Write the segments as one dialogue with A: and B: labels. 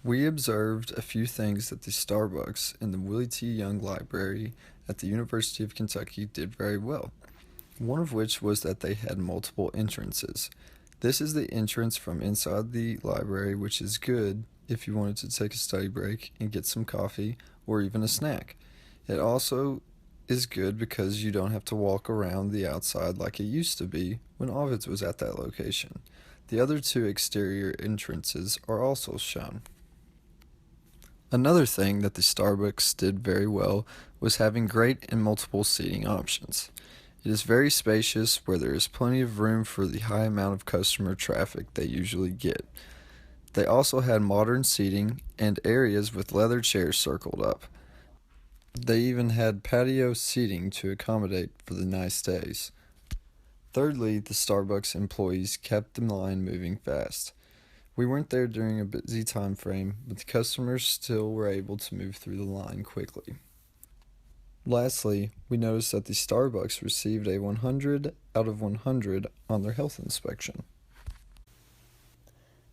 A: We observed a few things that the Starbucks in the Willie T. Young Library at the University of Kentucky did very well. One of which was that they had multiple entrances. This is the entrance from inside the library, which is good if you wanted to take a study break and get some coffee or even a snack. It also is good because you don't have to walk around the outside like it used to be when Ovid's was at that location. The other two exterior entrances are also shown. Another thing that the Starbucks did very well was having great and multiple seating options. It is very spacious where there is plenty of room for the high amount of customer traffic they usually get. They also had modern seating and areas with leather chairs circled up. They even had patio seating to accommodate for the nice days. Thirdly, the Starbucks employees kept the line moving fast. We weren't there during a busy time frame, but the customers still were able to move through the line quickly. Lastly, we noticed that the Starbucks received a 100 out of 100 on their health inspection.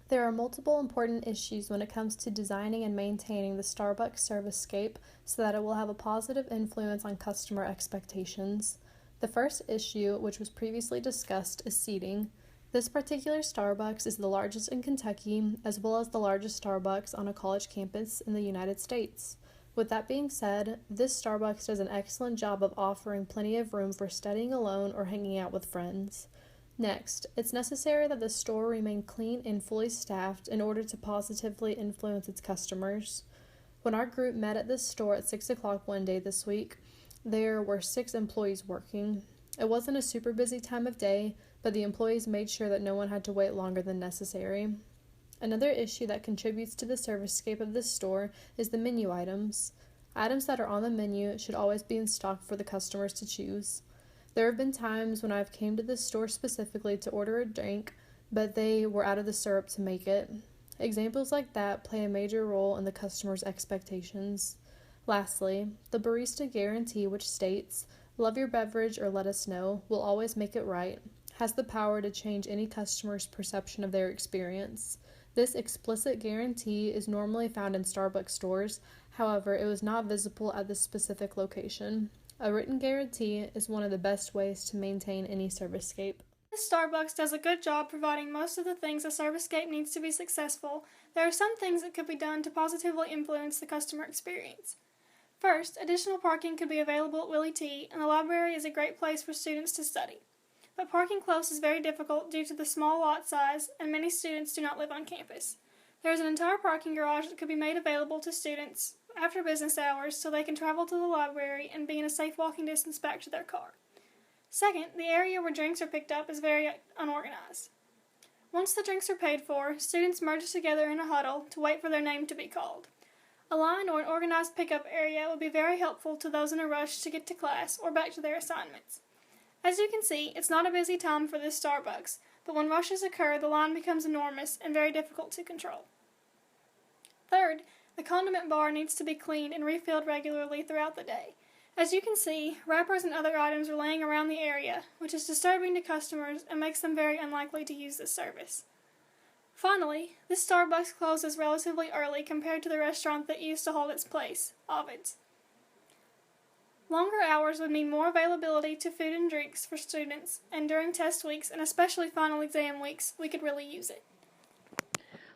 B: There are multiple important issues when it comes to designing and maintaining the Starbucks servicescape so that it will have a positive influence on customer expectations. The first issue, which was previously discussed, is seating. This particular Starbucks is the largest in Kentucky, as well as the largest Starbucks on a college campus in the United States. With that being said, this Starbucks does an excellent job of offering plenty of room for studying alone or hanging out with friends. Next, it's necessary that the store remain clean and fully staffed in order to positively influence its customers. When our group met at this store at 6 o'clock one day this week, there were 6 employees working. It wasn't a super busy time of day, but the employees made sure that no one had to wait longer than necessary. Another issue that contributes to the servicescape of this store is the menu items. Items that are on the menu should always be in stock for the customers to choose. There have been times when I've came to this store specifically to order a drink, but they were out of the syrup to make it. Examples like that play a major role in the customer's expectations. Lastly, the barista guarantee, which states, "Love your beverage or let us know, we'll always make it right," has the power to change any customer's perception of their experience. This explicit guarantee is normally found in Starbucks stores, however, it was not visible at this specific location. A written guarantee is one of the best ways to maintain any servicescape.
C: Starbucks does a good job providing most of the things a servicescape needs to be successful. There are some things that could be done to positively influence the customer experience. First, additional parking could be available at Willie T, and the library is a great place for students to study. But parking close is very difficult due to the small lot size, and many students do not live on campus. There is an entire parking garage that could be made available to students after business hours so they can travel to the library and be in a safe walking distance back to their car. Second, the area where drinks are picked up is very unorganized. Once the drinks are paid for, students merge together in a huddle to wait for their name to be called. A line or an organized pickup area would be very helpful to those in a rush to get to class or back to their assignments. As you can see, it's not a busy time for this Starbucks, but when rushes occur, the line becomes enormous and very difficult to control. Third, the condiment bar needs to be cleaned and refilled regularly throughout the day. As you can see, wrappers and other items are laying around the area, which is disturbing to customers and makes them very unlikely to use this service. Finally, this Starbucks closes relatively early compared to the restaurant that used to hold its place, Ovid's. Longer hours would mean more availability to food and drinks for students, and during test weeks and especially final exam weeks, we could really use it.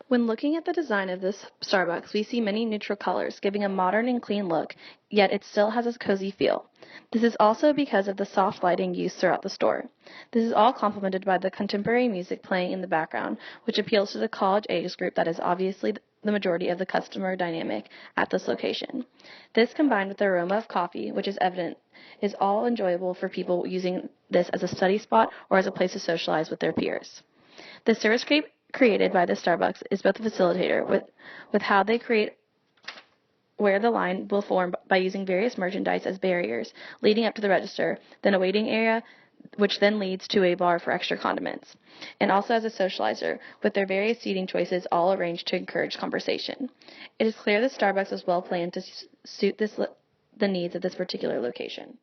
D: When looking at the design of this Starbucks, we see many neutral colors, giving a modern and clean look, yet it still has a cozy feel. This is also because of the soft lighting used throughout the store. This is all complemented by the contemporary music playing in the background, which appeals to the college age group that is obviously the majority of the customer dynamic at this location. This, combined with the aroma of coffee, which is evident, is all enjoyable for people using this as a study spot or as a place to socialize with their peers. The servicescape created by the Starbucks is both a facilitator with how they create where the line will form by using various merchandise as barriers leading up to the register, then a waiting area, which then leads to a bar for extra condiments, and also as a socializer with their various seating choices all arranged to encourage conversation. It is clear that Starbucks was well planned to suit the needs of this particular location.